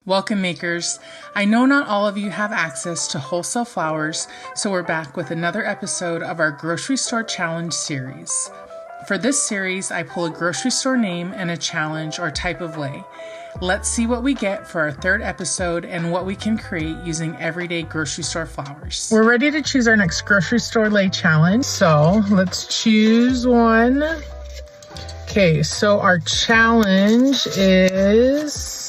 Welcome makers. I know not all of you have access to wholesale flowers, so we're back with another episode of our Grocery Store Challenge series. For this series, I pull a grocery store name and a challenge or type of lei. Let's see what we get for our third episode and what we can create using everyday grocery store flowers. We're ready to choose our next Grocery Store Lei challenge, so let's choose one. Okay, so our challenge is...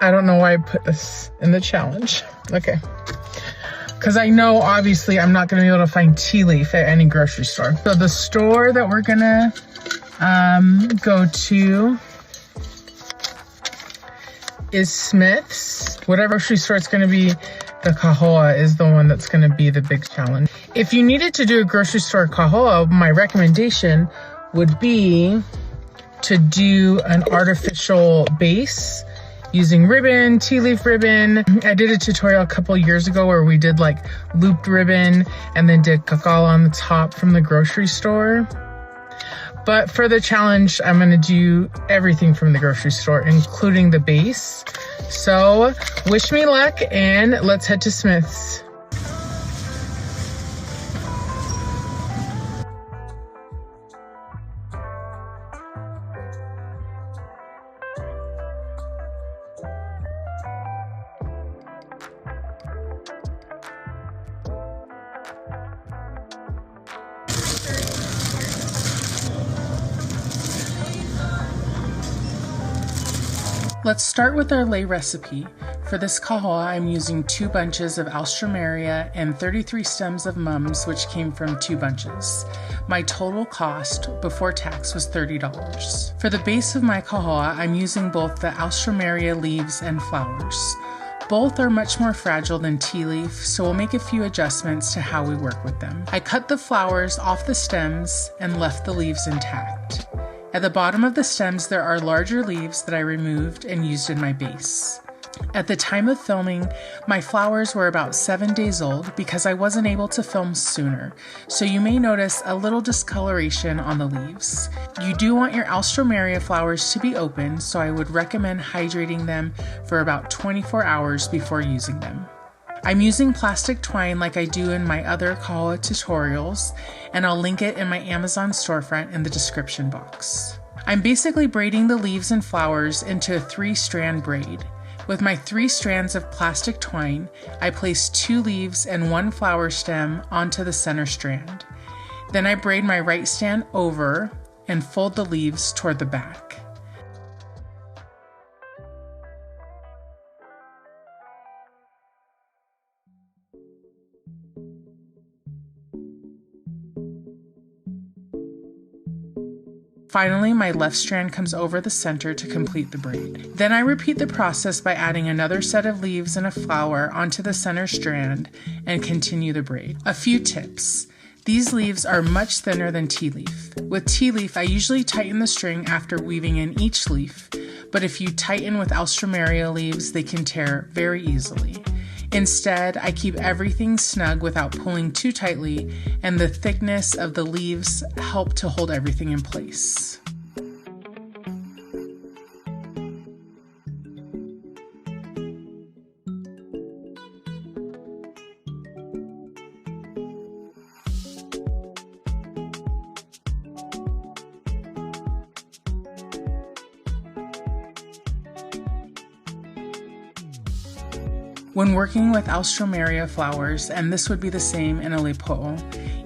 I don't know why I put this in the challenge. Okay. Because I know, obviously, I'm not going to be able to find tea leaf at any grocery store. So the store that we're going to go to is Smith's. Whatever grocery store it's going to be, the Kahoa is the one that's going to be the big challenge. If you needed to do a grocery store Kahoa, my recommendation would be to do an artificial base using ribbon, tea leaf ribbon. I did a tutorial a couple years ago where we did like looped ribbon and then did kakao on the top from the grocery store. But for the challenge, I'm gonna do everything from the grocery store, including the base. So wish me luck and let's head to Smith's. Let's start with our Lei recipe. For this kahoa, I'm using 2 bunches of alstroemeria and 33 stems of mums, which came from 2 bunches. My total cost before tax was $30. For the base of my kahoa, I'm using both the alstroemeria leaves and flowers. Both are much more fragile than tea leaf, so we'll make a few adjustments to how we work with them. I cut the flowers off the stems and left the leaves intact. At the bottom of the stems, there are larger leaves that I removed and used in my base. At the time of filming, my flowers were about 7 days old because I wasn't able to film sooner, so you may notice a little discoloration on the leaves. You do want your alstroemeria flowers to be open, so I would recommend hydrating them for about 24 hours before using them. I'm using plastic twine like I do in my other Kahoa tutorials, and I'll link it in my Amazon storefront in the description box. I'm basically braiding the leaves and flowers into a 3-strand braid. With my 3 strands of plastic twine, I place 2 leaves and 1 flower stem onto the center strand. Then I braid my right strand over and fold the leaves toward the back. Finally, my left strand comes over the center to complete the braid. Then I repeat the process by adding another set of leaves and a flower onto the center strand and continue the braid. A few tips. These leaves are much thinner than tea leaf. With tea leaf, I usually tighten the string after weaving in each leaf, but if you tighten with alstroemeria leaves, they can tear very easily. Instead, I keep everything snug without pulling too tightly, and the thickness of the leaves help to hold everything in place. When working with alstroemeria flowers, and this would be the same in a lei po'o,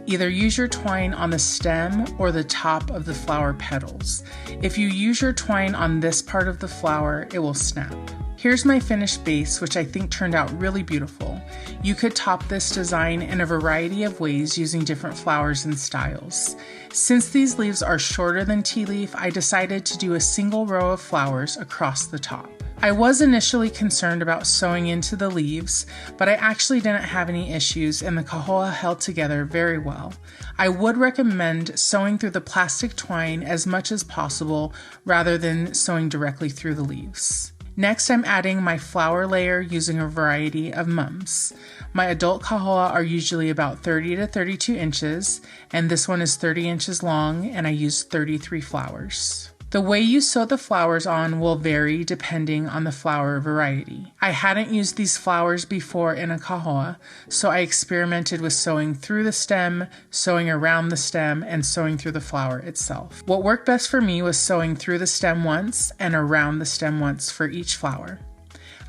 either use your twine on the stem or the top of the flower petals. If you use your twine on this part of the flower, it will snap. Here's my finished base, which I think turned out really beautiful. You could top this design in a variety of ways using different flowers and styles. Since these leaves are shorter than tea leaf, I decided to do a single row of flowers across the top. I was initially concerned about sewing into the leaves, but I actually didn't have any issues and the kahoa held together very well. I would recommend sewing through the plastic twine as much as possible rather than sewing directly through the leaves. Next, I'm adding my flower layer using a variety of mums. My adult kahoa are usually about 30 to 32 inches, and this one is 30 inches long, and I used 33 flowers. The way you sew the flowers on will vary depending on the flower variety. I hadn't used these flowers before in a kahoa, so I experimented with sewing through the stem, sewing around the stem, and sewing through the flower itself. What worked best for me was sewing through the stem once and around the stem once for each flower.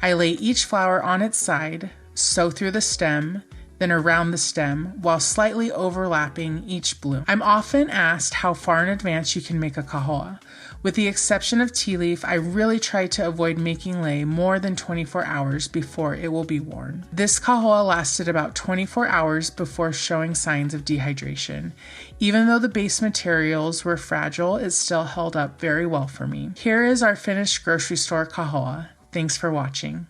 I lay each flower on its side, sew through the stem, then around the stem, while slightly overlapping each bloom. I'm often asked how far in advance you can make a kahoa. With the exception of tea leaf, I really try to avoid making lei more than 24 hours before it will be worn. This kahoa lasted about 24 hours before showing signs of dehydration. Even though the base materials were fragile, it still held up very well for me. Here is our finished grocery store kahoa. Thanks for watching.